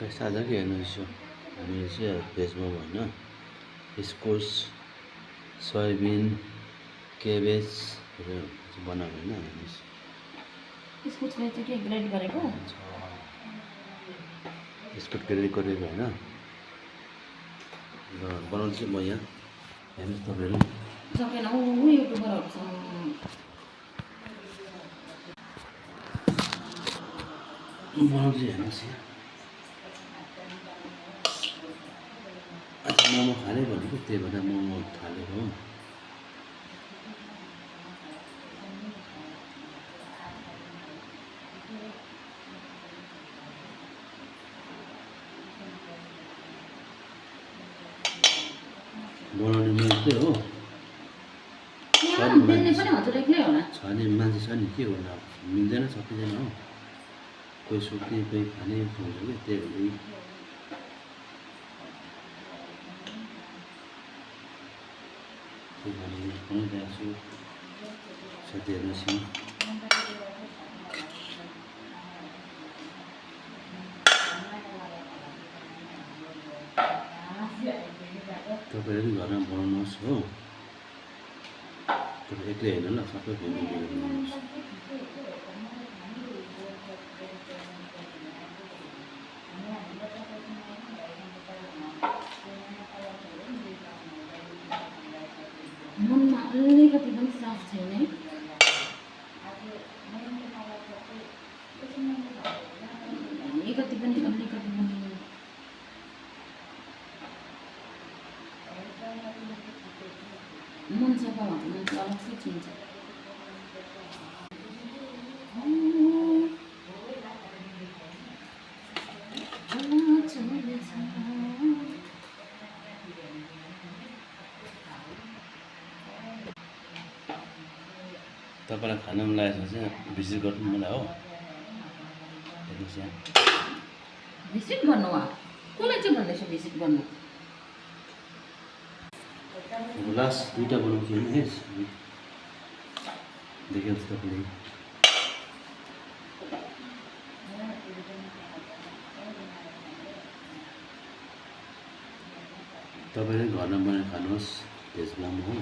साझा के हेर्नुहोस् यो हामीले चाहिँ भेज मोमो होइन इस्कुस सोयाबिन क्याबेजहरू बनाएको होइन हेर्नुहोस् इस्कुसले चाहिँ के ग्रेड गरेको इस्कुस ग्रेड गरेको होइन र बनाउँछु म यहाँ हेर्नुहोस् तपाईँहरू सकेन युट्युबरहरूसँग बनाउँछु हेर्नुहोस् यहाँ आज मोमो खाने भनेको त्यही भएर मोमो थालेको हो बनाउने मान्छे हो छने मान्छे छ नि के गर्नु अब मिल्दैन सबैजना हो कोही सुत्ने कोही खाने हुन्छ कि त्यही भएर बनाइरहेको छु साथीहरूसँग तपाईँहरू घरमा बनाउनुहोस् हो तपाईँ एक्लै होइन ल सबै फ्यामिली बनाउनुहोस् मनमा अलिकति पनि साफ छैन है अलिकति पनि मन सफा भएको मान्छे अलग्गै चिन्छ तपाईँलाई खाना मन लागेको छ चाहिँ भिजिट गर्नु मलाई हो हेर्नुहोस् यहाँ भिजिट गर्नु वा कसलाई चाहिँ भन्दैछ भिजिट गर्नु लास्ट दुईवटा बनाउँछु होइन हेस देखिहाल्छ तपाईँले तपाईँले घरमा बनाएर खानुहोस् भेज मोमो हो